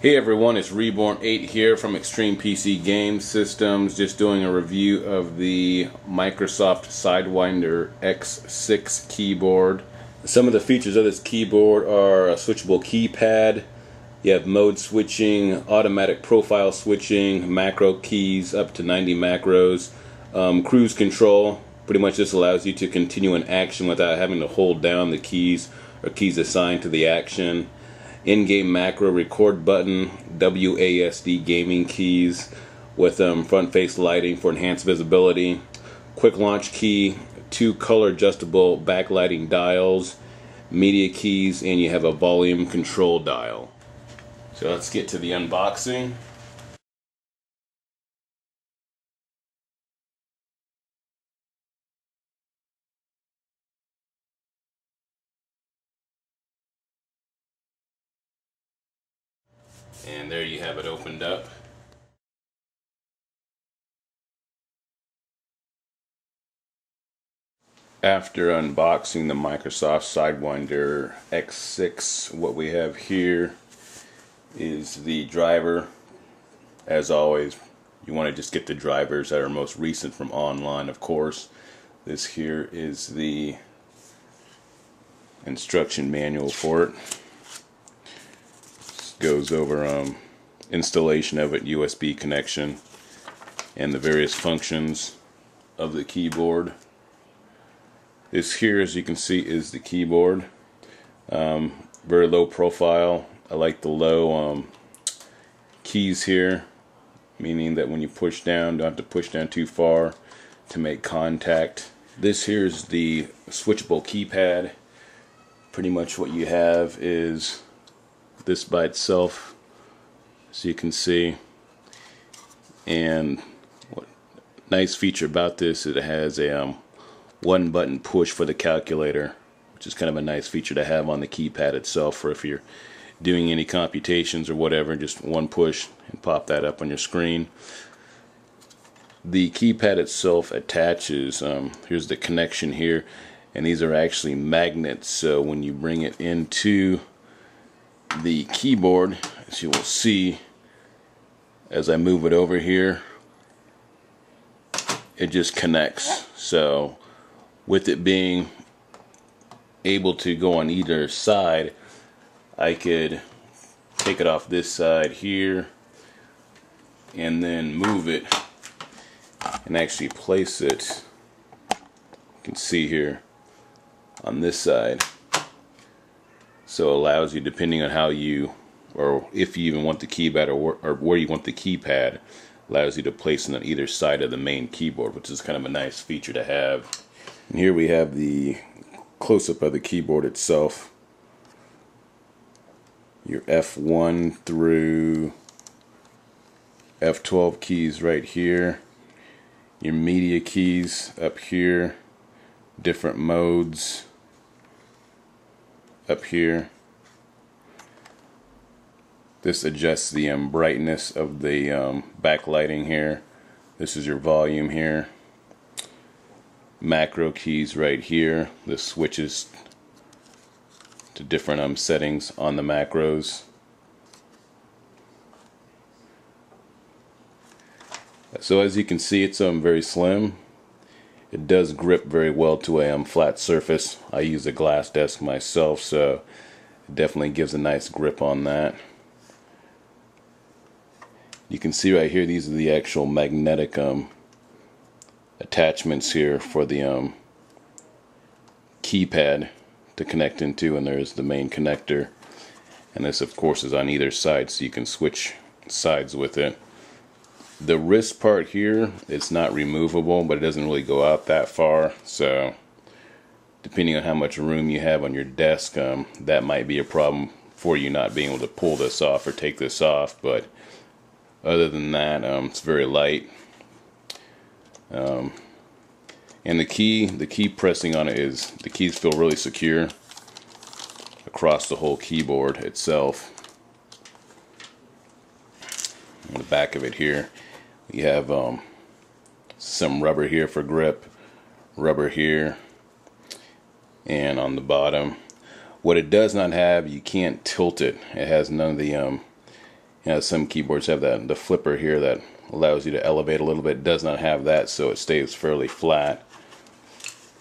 Hey everyone, it's Reborn8 here from Extreme PC Game Systems, just doing a review of the Microsoft Sidewinder X6 keyboard. Some of the features of this keyboard are a switchable keypad, you have mode switching, automatic profile switching, macro keys up to 90 macros, cruise control. Pretty much this allows you to continue an action without having to hold down the keys or keys assigned to the action. In-game macro record button, WASD gaming keys with front face lighting for enhanced visibility, quick launch key, 2 color adjustable backlighting dials, media keys, and you have a volume control dial. So let's get to the unboxing. And there you have it opened up. After unboxing the Microsoft Sidewinder X6, what we have here is the driver. As always, you want to just get the drivers that are most recent from online, of course. This here is the instruction manual for it. Goes over installation of it, USB connection, and the various functions of the keyboard. This here, as you can see, is the keyboard. Very low profile. I like the low keys here, meaning that when you push down, don't have to push down too far to make contact. This here is the switchable keypad. Pretty much what you have is this by itself, as you can see. And what nice feature about this is it has a one button push for the calculator, which is kind of a nice feature to have on the keypad itself for if you're doing any computations or whatever, just one push and pop that up on your screen. The keypad itself attaches, here's the connection here, and these are actually magnets, so when you bring it into the keyboard, as you will see as I move it over here, it just connects. So with it being able to go on either side, I could take it off this side here and then move it and actually place it, you can see here, on this side. So it allows you, depending on how you, or if you even want the keypad or where you want the keypad, allows you to place it on either side of the main keyboard, which is kind of a nice feature to have. And here we have the close-up of the keyboard itself. Your F1 through F12 keys right here. Your media keys up here. Different modes up here. This adjusts the brightness of the backlighting here. This is your volume here. Macro keys right here. This switches to different settings on the macros. So as you can see, it's very slim. It does grip very well to a flat surface. I use a glass desk myself, so it definitely gives a nice grip on that. You can see right here, these are the actual magnetic attachments here for the keypad to connect into, and there's the main connector. And this, of course, is on either side, so you can switch sides with it. The wrist part here, it's not removable, but it doesn't really go out that far, so depending on how much room you have on your desk, that might be a problem for you not being able to pull this off or take this off. But other than that, it's very light. And the key pressing on it is, the keys feel really secure across the whole keyboard itself. On the back of it here, you have some rubber here for grip, rubber here, and on the bottom. What it does not have, you can't tilt it. It has none of the Some keyboards have the flipper here that allows you to elevate a little bit. It does not have that, so it stays fairly flat.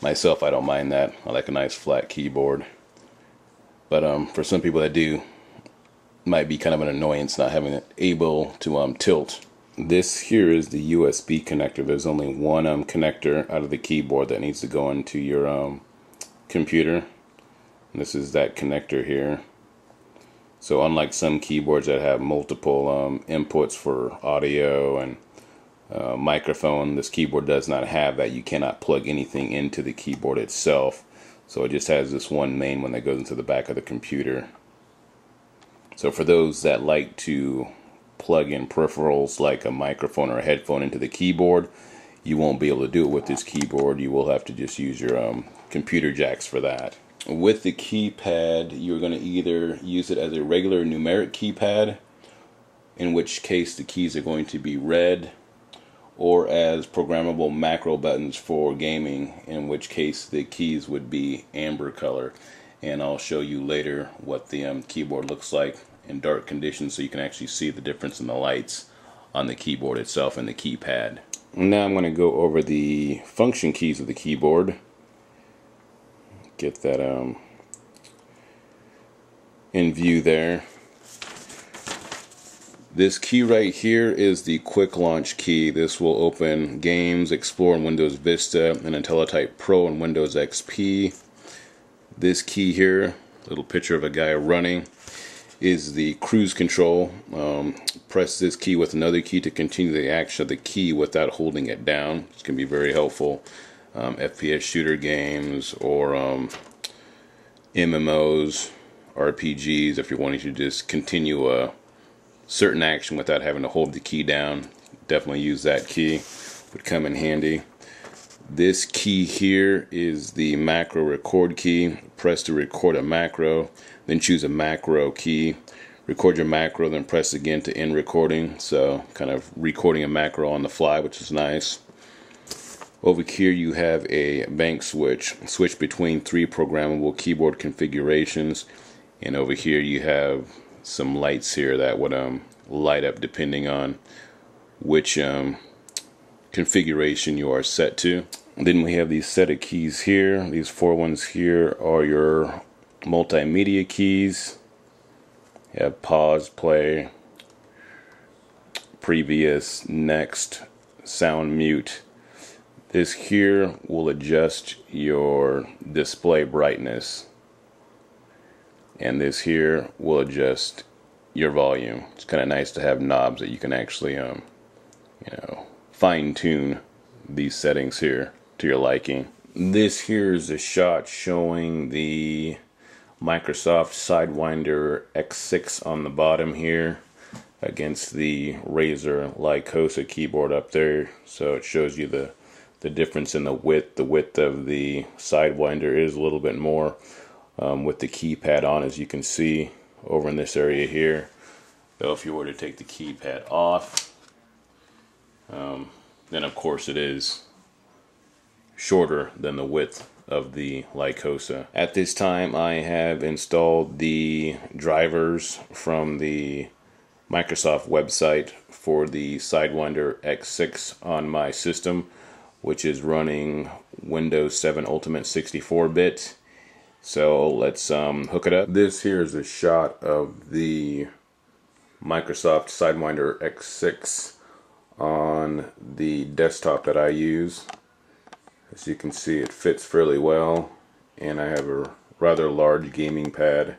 Myself, I don't mind that. I like a nice flat keyboard. But for some people that do, it might be kind of an annoyance not having it able to tilt. This here is the USB connector. There's only one connector out of the keyboard that needs to go into your computer. And this is that connector here. So unlike some keyboards that have multiple inputs for audio and microphone, this keyboard does not have that. You cannot plug anything into the keyboard itself. So it just has this one main one that goes into the back of the computer. So for those that like to plug in peripherals like a microphone or a headphone into the keyboard, you won't be able to do it with this keyboard. You will have to just use your computer jacks for that. With the keypad, you're going to either use it as a regular numeric keypad, in which case the keys are going to be red, or as programmable macro buttons for gaming, in which case the keys would be amber color. And I'll show you later what the keyboard looks like in dark conditions so you can actually see the difference in the lights on the keyboard itself and the keypad. Now I'm going to go over the function keys of the keyboard. Get that in view there. This key right here is the quick launch key. This will open games, Explorer in Windows Vista, and IntelliType Pro in Windows XP. This key here, little picture of a guy running, is the cruise control. Press this key with another key to continue the action of the key without holding it down. This can be very helpful. FPS shooter games or MMOs, RPGs, if you're wanting to just continue a certain action without having to hold the key down. Definitely use that key. Would come in handy. This key here is the macro record key. Press to record a macro, then choose a macro key. Record your macro, then press again to end recording. So kind of recording a macro on the fly, which is nice. Over here you have a bank switch. Switch between 3 programmable keyboard configurations. And over here you have some lights here that would light up depending on which configuration you are set to. And then we have these set of keys here. These 4 ones here are your multimedia keys. You have pause, play, previous, next, sound mute. This here will adjust your display brightness, and this here will adjust your volume. It's kind of nice to have knobs that you can actually fine-tune these settings here to your liking. This here is a shot showing the Microsoft Sidewinder X6 on the bottom here against the Razer Lycosa keyboard up there. So it shows you the difference in the width. The width of the Sidewinder is a little bit more with the keypad on, as you can see over in this area here. Though if you were to take the keypad off, then of course it is shorter than the width of the Lycosa. At this time I have installed the drivers from the Microsoft website for the Sidewinder X6 on my system, which is running Windows 7 Ultimate 64-bit. So let's hook it up. This here is a shot of the Microsoft Sidewinder X6 on the desktop that I use. As you can see, it fits fairly well, and I have a rather large gaming pad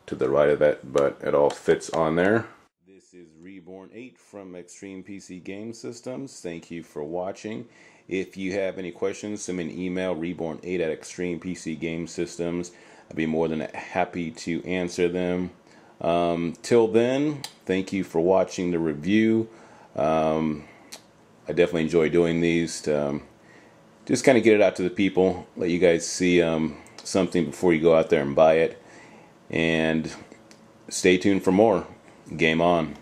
to the right of that, but it all fits on there. This is Reborn 8 from Extreme PC Game Systems. Thank you for watching. If you have any questions, send me an email, reborn8@Extreme PC Game Systems. I'd be more than happy to answer them. Till then, thank you for watching the review. I definitely enjoy doing these to just kind of get it out to the people, let you guys see something before you go out there and buy it. And stay tuned for more. Game on.